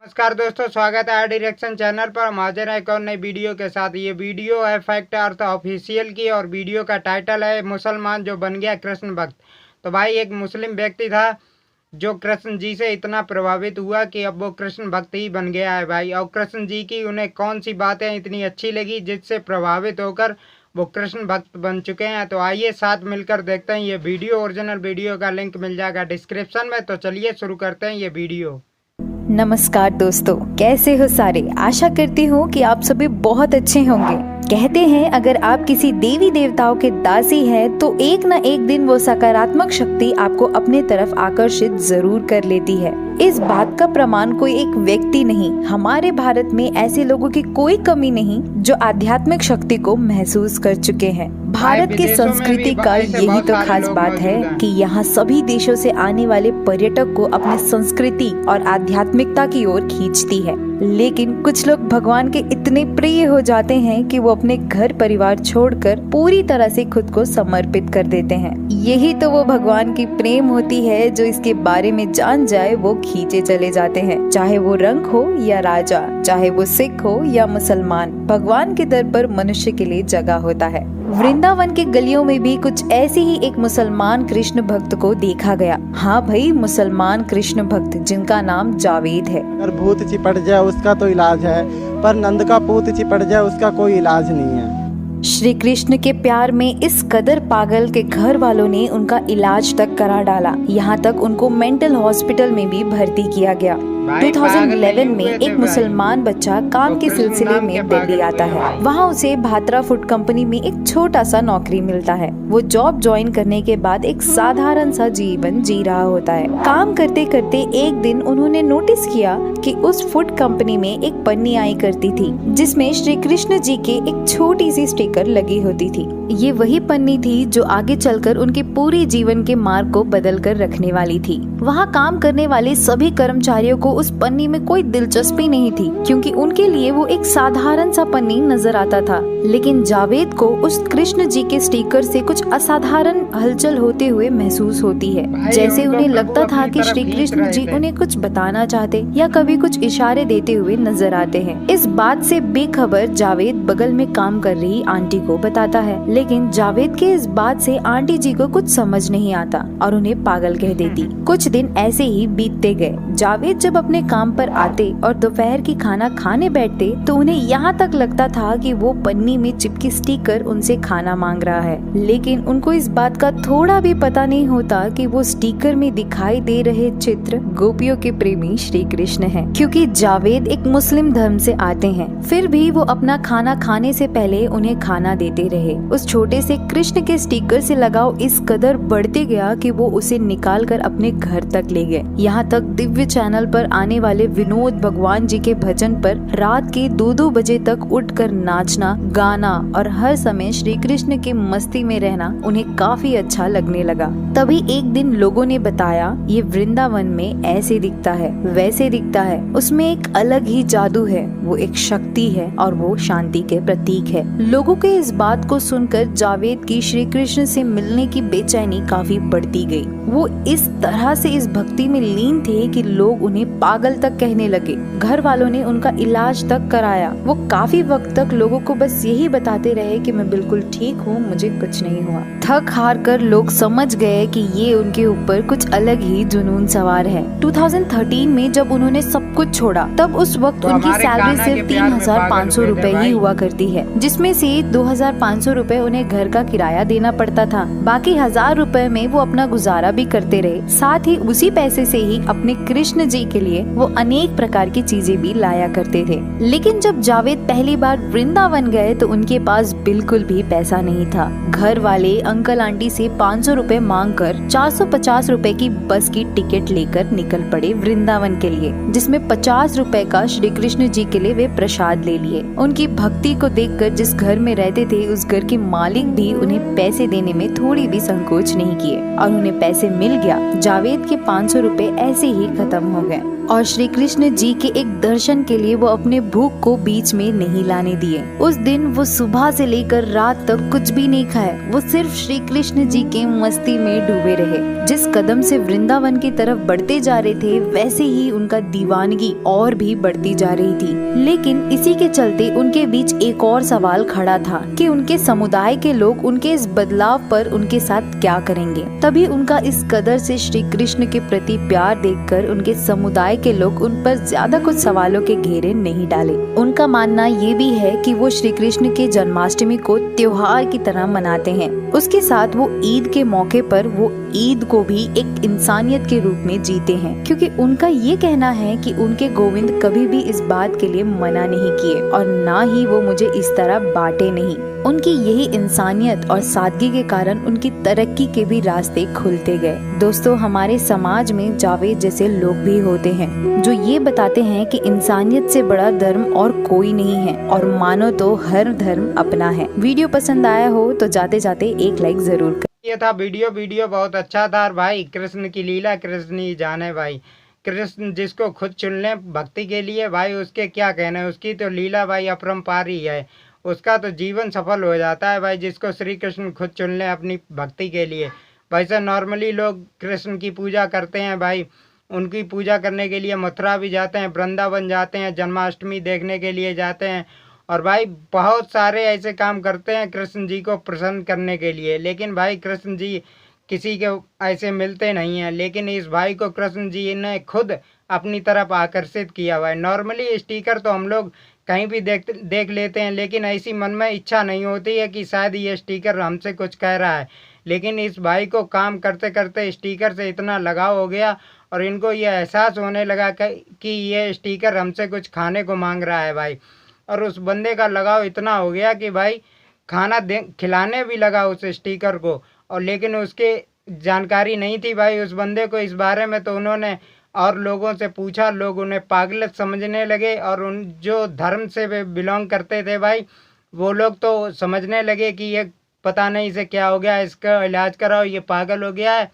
नमस्कार दोस्तों, स्वागत है आर डायरेक्शन चैनल पर। हम हाजिर हैं एक और नई वीडियो के साथ। ये वीडियो है फैक्ट अर्थ ऑफिशियल की और वीडियो का टाइटल है मुसलमान जो बन गया कृष्ण भक्त। तो भाई एक मुस्लिम व्यक्ति था जो कृष्ण जी से इतना प्रभावित हुआ कि अब वो कृष्ण भक्त ही बन गया है भाई। और कृष्ण जी की उन्हें कौन सी बातें इतनी अच्छी लगी जिससे प्रभावित होकर वो कृष्ण भक्त बन चुके हैं। तो आइए साथ मिलकर देखते हैं ये वीडियो। ओरिजिनल वीडियो का लिंक मिल जाएगा डिस्क्रिप्शन में। तो चलिए शुरू करते हैं ये वीडियो। नमस्कार दोस्तों, कैसे हो सारे। आशा करती हूँ कि आप सभी बहुत अच्छे होंगे। कहते हैं अगर आप किसी देवी देवताओं के दासी हैं तो एक न एक दिन वो सकारात्मक शक्ति आपको अपने तरफ आकर्षित जरूर कर लेती है। इस बात का प्रमाण कोई एक व्यक्ति नहीं, हमारे भारत में ऐसे लोगों की कोई कमी नहीं जो आध्यात्मिक शक्ति को महसूस कर चुके हैं। भारत की संस्कृति का यही तो खास बात है कि यहाँ सभी देशों से आने वाले पर्यटक को अपनी संस्कृति और आध्यात्मिकता की ओर खींचती है। लेकिन कुछ लोग भगवान के इतने प्रिय हो जाते हैं कि वो अपने घर परिवार छोड़कर पूरी तरह से खुद को समर्पित कर देते हैं। यही तो वो भगवान की प्रेम होती है जो इसके बारे में जान जाए वो खींचे चले जाते हैं। चाहे वो रंग हो या राजा, चाहे वो सिख हो या मुसलमान, भगवान के दर पर मनुष्य के लिए जगह होता है। वृंदावन के गलियों में भी कुछ ऐसे ही एक मुसलमान कृष्ण भक्त को देखा गया। हाँ भाई, मुसलमान कृष्ण भक्त जिनका नाम जावेद है। अगर भूत चिपट जाए उसका तो इलाज है, पर नंद का पूत चिपट जाए उसका कोई इलाज नहीं है। श्री कृष्ण के प्यार में इस कदर पागल के घर वालों ने उनका इलाज तक करा डाला। यहाँ तक उनको मेंटल हॉस्पिटल में भी भर्ती किया गया। 2011 में एक मुसलमान बच्चा काम के सिलसिले में दिल्ली आता है। वहाँ उसे भात्रा फूड कंपनी में एक छोटा सा नौकरी मिलता है। वो जॉब ज्वाइन करने के बाद एक साधारण सा जीवन जी रहा होता है। काम करते करते एक दिन उन्होंने नोटिस किया कि उस फूड कंपनी में एक पन्नी आई करती थी जिसमें श्री कृष्ण जी के एक छोटी सी स्टिकर लगी होती थी। ये वही पन्नी थी जो आगे चलकर उनके पूरे जीवन के मार्ग को बदल कर रखने वाली थी। वहाँ काम करने वाले सभी कर्मचारियों को उस पन्नी में कोई दिलचस्पी नहीं थी क्योंकि उनके लिए वो एक साधारण सा पन्नी नजर आता था। लेकिन जावेद को उस कृष्ण जी के स्टिकर से कुछ असाधारण हलचल होते हुए महसूस होती है। जैसे उन्हें लगता था कि श्री कृष्ण जी उन्हें कुछ बताना चाहते या कभी कुछ इशारे देते हुए नजर आते हैं। इस बात से बेखबर जावेद बगल में काम कर रही आंटी को बताता है, लेकिन जावेद के इस बात से आंटी जी को कुछ समझ नहीं आता और उन्हें पागल कह देती। कुछ दिन ऐसे ही बीतते गए। जावेद जब अपने काम पर आते और दोपहर की खाना खाने बैठते तो उन्हें यहाँ तक लगता था कि वो पन्नी में चिपकी स्टिकर उनसे खाना मांग रहा है। लेकिन उनको इस बात का थोड़ा भी पता नहीं होता कि वो स्टिकर में दिखाई दे रहे चित्र गोपियों के प्रेमी श्री कृष्ण हैं। क्योंकि जावेद एक मुस्लिम धर्म से आते हैं, फिर भी वो अपना खाना खाने से पहले उन्हें खाना देते रहे। उस छोटे से कृष्ण के स्टिकर से लगाव इस कदर बढ़ते गया कि वो उसे निकाल कर अपने घर तक ले गए। यहाँ तक दिव्य चैनल पर आने वाले विनोद भगवान जी के भजन पर रात के 2-2 बजे तक उठकर नाचना, गाना और हर समय श्री कृष्ण के मस्ती में रहना उन्हें काफी अच्छा लगने लगा। तभी एक दिन लोगों ने बताया ये वृंदावन में ऐसे दिखता है, वैसे दिखता है, उसमें एक अलग ही जादू है, वो एक शक्ति है और वो शांति के प्रतीक है। लोगों के इस बात को सुनकर जावेद की श्री कृष्ण से मिलने की बेचैनी काफी बढ़ती गई। वो इस तरह से इस भक्ति में लीन थे कि लोग उन्हें पागल तक कहने लगे। घर वालों ने उनका इलाज तक कराया। वो काफी वक्त तक लोगों को बस यही बताते रहे कि मैं बिल्कुल ठीक हूँ, मुझे कुछ नहीं हुआ। थक हार कर लोग समझ गए कि ये उनके ऊपर कुछ अलग ही जुनून सवार है। 2013 में जब उन्होंने सब कुछ छोड़ा तब उस वक्त उनकी सैलरी सिर्फ 3,500 रुपए ही हुआ करती है, जिसमें से 2,500 रुपए उन्हें घर का किराया देना पड़ता था। बाकी 1,000 रुपए में वो अपना गुजारा भी करते रहे। साथ ही उसी पैसे से ही अपने कृष्ण जी के लिए वो अनेक प्रकार की चीजें भी लाया करते थे। लेकिन जब जावेद पहली बार वृंदावन गए तो उनके पास बिल्कुल भी पैसा नहीं था। घर वाले अंकल आंटी से 500 रुपए मांग कर 450 रुपए की बस की टिकट लेकर निकल पड़े वृंदावन के लिए, जिसमें 50 रुपए का श्री कृष्ण जी के लिए वे प्रसाद ले लिए। उनकी भक्ति को देखकर जिस घर में रहते थे उस घर के मालिक भी उन्हें पैसे देने में थोड़ी भी संकोच नहीं किए और उन्हें पैसे मिल गया। जावेद के 500 रुपए ऐसे ही खत्म हो गए। और श्री कृष्ण जी के एक दर्शन के लिए वो अपने भूख को बीच में नहीं लाने दिए। उस दिन वो सुबह से लेकर रात तक कुछ भी नहीं खाए, वो सिर्फ श्री कृष्ण जी के मस्ती में डूबे रहे। जिस कदम से वृंदावन की तरफ बढ़ते जा रहे थे, वैसे ही उनका दीवानगी और भी बढ़ती जा रही थी। लेकिन इसी के चलते उनके बीच एक और सवाल खड़ा था कि उनके समुदाय के लोग उनके इस बदलाव पर उनके साथ क्या करेंगे। तभी उनका इस कदर से श्री कृष्ण के प्रति प्यार देखकर उनके समुदाय के लोग उन पर ज्यादा कुछ सवालों के घेरे नहीं डाले। उनका मानना ये भी है कि वो श्री कृष्ण के जन्माष्टमी को त्योहार की तरह मनाते हैं। उसके साथ वो ईद के मौके पर वो ईद को भी एक इंसानियत के रूप में जीते हैं, क्योंकि उनका ये कहना है कि उनके गोविंद कभी भी इस बात के लिए मना नहीं किए और ना ही वो मुझे इस तरह बांटे नहीं। उनकी यही इंसानियत और सादगी के कारण उनकी तरक्की के भी रास्ते खुलते गए। दोस्तों, हमारे समाज में जावेद जैसे लोग भी होते हैं जो ये बताते हैं कि इंसानियत से बड़ा धर्म और कोई नहीं है और मानो तो हर धर्म अपना है। वीडियो पसंद आया हो तो जाते जाते एक लाइक जरूर कर। ये था वीडियो बहुत अच्छा था भाई। कृष्ण की लीला कृष्ण ही जाने भाई। कृष्ण जिसको खुद चुन ले भक्ति के लिए भाई, उसके क्या कहना है। उसकी तो लीला भाई अपरंपार ही है, उसका तो जीवन सफल हो जाता है भाई, जिसको श्री कृष्ण खुद चुन ले अपनी भक्ति के लिए। वैसे नॉर्मली लोग कृष्ण की पूजा करते हैं भाई, उनकी पूजा करने के लिए मथुरा भी जाते हैं, वृंदावन जाते हैं, जन्माष्टमी देखने के लिए जाते हैं और भाई बहुत सारे ऐसे काम करते हैं कृष्ण जी को प्रसन्न करने के लिए। लेकिन भाई कृष्ण जी किसी के ऐसे मिलते नहीं हैं, लेकिन इस भाई को कृष्ण जी ने खुद अपनी तरफ आकर्षित किया हुआ है। नॉर्मली स्टिकर तो हम लोग कहीं भी देख लेते हैं, लेकिन ऐसी मन में इच्छा नहीं होती है कि शायद ये स्टिकर हमसे कुछ कह रहा है। लेकिन इस भाई को काम करते करते स्टिकर से इतना लगाव हो गया और इनको ये एहसास होने लगा कि ये स्टिकर हमसे कुछ खाने को मांग रहा है भाई। और उस बंदे का लगाव इतना हो गया कि भाई खाना खिलाने भी लगा उस स्टिकर को। और लेकिन उसके जानकारी नहीं थी भाई उस बंदे को इस बारे में, तो उन्होंने और लोगों से पूछा, लोग उन्हें पागल समझने लगे और उन जो धर्म से वे बिलोंग करते थे भाई, वो लोग तो समझने लगे कि ये पता नहीं इसे क्या हो गया, इसका इलाज कराओ, ये पागल हो गया है।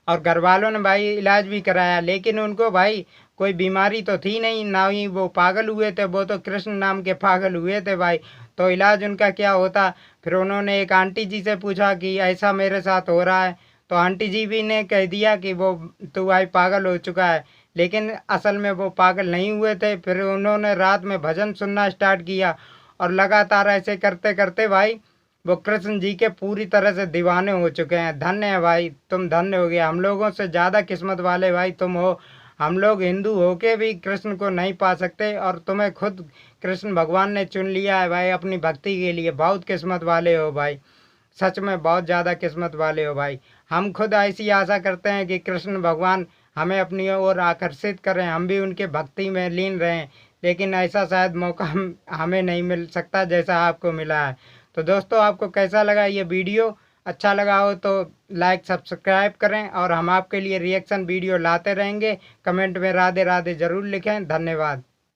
और घर वालों ने भाई इलाज भी कराया, लेकिन उनको भाई कोई बीमारी तो थी नहीं, ना ही वो पागल हुए थे, वो तो कृष्ण नाम के पागल हुए थे भाई। तो इलाज उनका क्या होता। फिर उन्होंने एक आंटी जी से पूछा कि ऐसा मेरे साथ हो रहा है, तो आंटी जी भी ने कह दिया कि वो तो भाई पागल हो चुका है, लेकिन असल में वो पागल नहीं हुए थे। फिर उन्होंने रात में भजन सुनना स्टार्ट किया और लगातार ऐसे करते करते भाई वो कृष्ण जी के पूरी तरह से दीवाने हो चुके हैं। धन्य है भाई, तुम धन्य हो गया, हम लोगों से ज़्यादा किस्मत वाले भाई तुम हो। हम लोग हिंदू होके भी कृष्ण को नहीं पा सकते और तुम्हें खुद कृष्ण भगवान ने चुन लिया है भाई अपनी भक्ति के लिए। बहुत किस्मत वाले हो भाई, सच में बहुत ज़्यादा किस्मत वाले हो भाई। हम खुद ऐसी आशा करते हैं कि कृष्ण भगवान हमें अपनी ओर आकर्षित करें, हम भी उनके भक्ति में लीन रहें, लेकिन ऐसा शायद मौका हमें नहीं मिल सकता जैसा आपको मिला है। तो दोस्तों, आपको कैसा लगा ये वीडियो? अच्छा लगा हो तो लाइक सब्सक्राइब करें और हम आपके लिए रिएक्शन वीडियो लाते रहेंगे। कमेंट में राधे राधे ज़रूर लिखें। धन्यवाद।